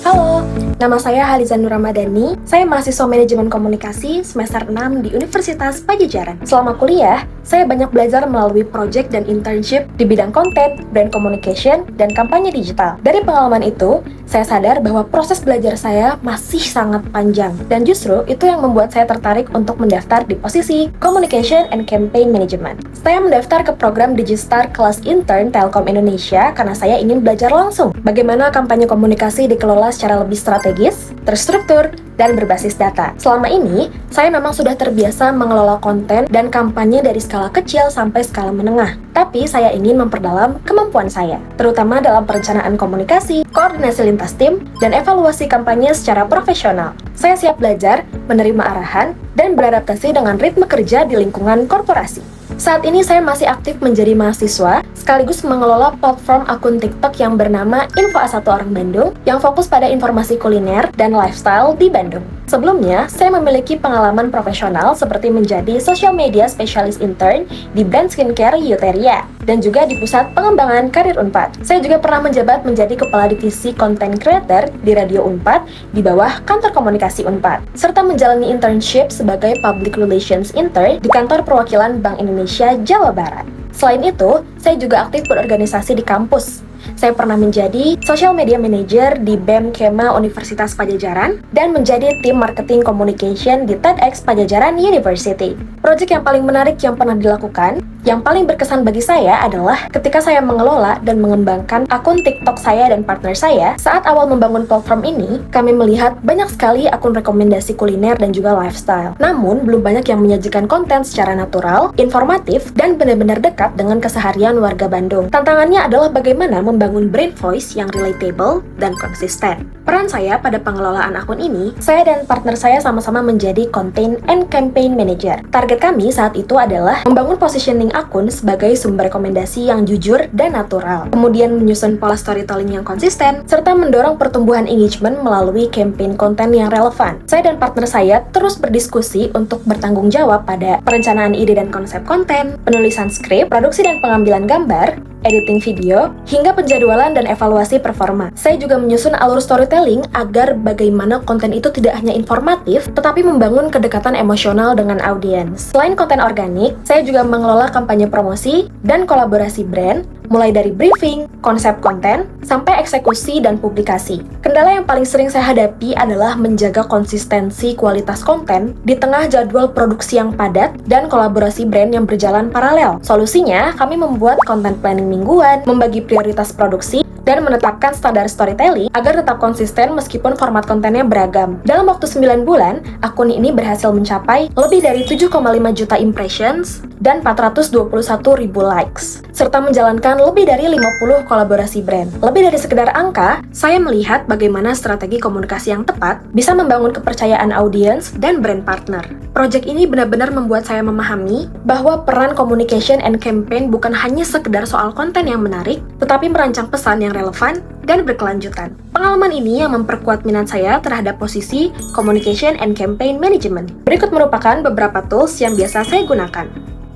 Halo, nama saya Haliza Nur Ramadhani. Saya mahasiswa Manajemen Komunikasi semester 6 di Universitas Padjadjaran. Selama kuliah, saya banyak belajar melalui project dan internship di bidang konten, brand communication, dan kampanye digital. Dari pengalaman itu, saya sadar bahwa proses belajar saya masih sangat panjang. Dan justru itu yang membuat saya tertarik untuk mendaftar di posisi Communication and Campaign Management. Saya mendaftar ke program Digistar kelas intern Telkom Indonesia karena saya ingin belajar langsung bagaimana kampanye komunikasi dikelola secara lebih strategis, terstruktur, dan berbasis data. Selama ini, saya memang sudah terbiasa mengelola konten dan kampanye dari skala kecil sampai skala menengah. Tapi saya ingin memperdalam kemampuan saya, terutama dalam perencanaan komunikasi, koordinasi lintas tim, dan evaluasi kampanye secara profesional. Saya siap belajar, menerima arahan, dan beradaptasi dengan ritme kerja di lingkungan korporasi. Saat ini saya masih aktif menjadi mahasiswa, sekaligus mengelola platform akun TikTok yang bernama Info A1 Orang Bandung, yang fokus pada informasi kuliner dan lifestyle di Bandung. Sebelumnya, saya memiliki pengalaman profesional seperti menjadi social media specialist intern di brand skincare Euteria, dan juga di Pusat Pengembangan Karir Unpad. Saya juga pernah menjabat menjadi Kepala Divisi Content Creator di Radio Unpad di bawah Kantor Komunikasi Unpad, serta menjalani internship sebagai Public Relations Intern di Kantor Perwakilan Bank Indonesia Jawa Barat. Selain itu, saya juga aktif berorganisasi di kampus. Saya pernah menjadi Social Media Manager di BEM Kema Universitas Padjadjaran dan menjadi tim Marketing Communication di TEDx Padjadjaran University. Proyek yang paling menarik yang pernah dilakukan, yang paling berkesan bagi saya adalah ketika saya mengelola dan mengembangkan akun TikTok saya dan partner saya. Saat awal membangun platform ini, kami melihat banyak sekali akun rekomendasi kuliner dan juga lifestyle. Namun, belum banyak yang menyajikan konten secara natural, informatif, dan benar-benar dekat dengan keseharian warga Bandung. Tantangannya adalah bagaimana membangun brand voice yang relatable dan konsisten. Peran saya pada pengelolaan akun ini, saya dan partner saya sama-sama menjadi Content and Campaign Manager. Target kami saat itu adalah membangun positioning akun sebagai sumber rekomendasi yang jujur dan natural, kemudian menyusun pola storytelling yang konsisten, serta mendorong pertumbuhan engagement melalui campaign konten yang relevan. Saya dan partner saya terus berdiskusi untuk bertanggung jawab pada perencanaan ide dan konsep konten, penulisan skrip, produksi dan pengambilan gambar, editing video, hingga penjadwalan dan evaluasi performa. Saya juga menyusun alur storytelling agar bagaimana konten itu tidak hanya informatif, tetapi membangun kedekatan emosional dengan audiens. Selain konten organik, saya juga mengelola kampanye promosi dan kolaborasi brand, mulai dari briefing, konsep konten, sampai eksekusi dan publikasi. Kendala yang paling sering saya hadapi adalah menjaga konsistensi kualitas konten di tengah jadwal produksi yang padat dan kolaborasi brand yang berjalan paralel. Solusinya, kami membuat konten planning mingguan, membagi prioritas produksi, dan menetapkan standar storytelling agar tetap konsisten meskipun format kontennya beragam. Dalam waktu 9 bulan, akun ini berhasil mencapai lebih dari 7,5 juta impressions dan 421 ribu likes, serta menjalankan lebih dari 50 kolaborasi brand. Lebih dari sekedar angka, saya melihat bagaimana strategi komunikasi yang tepat bisa membangun kepercayaan audiens dan brand partner. Project ini benar-benar membuat saya memahami bahwa peran communication and campaign bukan hanya sekedar soal konten yang menarik, tetapi merancang pesan yang relevan dan berkelanjutan. Pengalaman ini yang memperkuat minat saya terhadap posisi Communication and Campaign Management. Berikut merupakan beberapa tools yang biasa saya gunakan.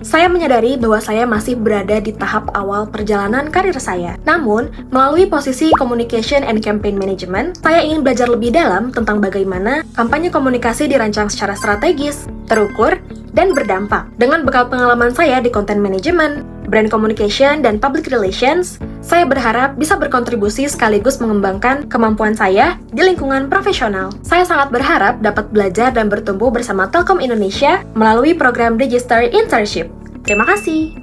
Saya menyadari bahwa saya masih berada di tahap awal perjalanan karir saya. Namun, melalui posisi Communication and Campaign Management, saya ingin belajar lebih dalam tentang bagaimana kampanye komunikasi dirancang secara strategis, terukur, dan berdampak. Dengan bekal pengalaman saya di content management, brand communication, dan public relations, saya berharap bisa berkontribusi sekaligus mengembangkan kemampuan saya di lingkungan profesional. Saya sangat berharap dapat belajar dan bertumbuh bersama Telkom Indonesia melalui program Digistar Internship. Terima kasih.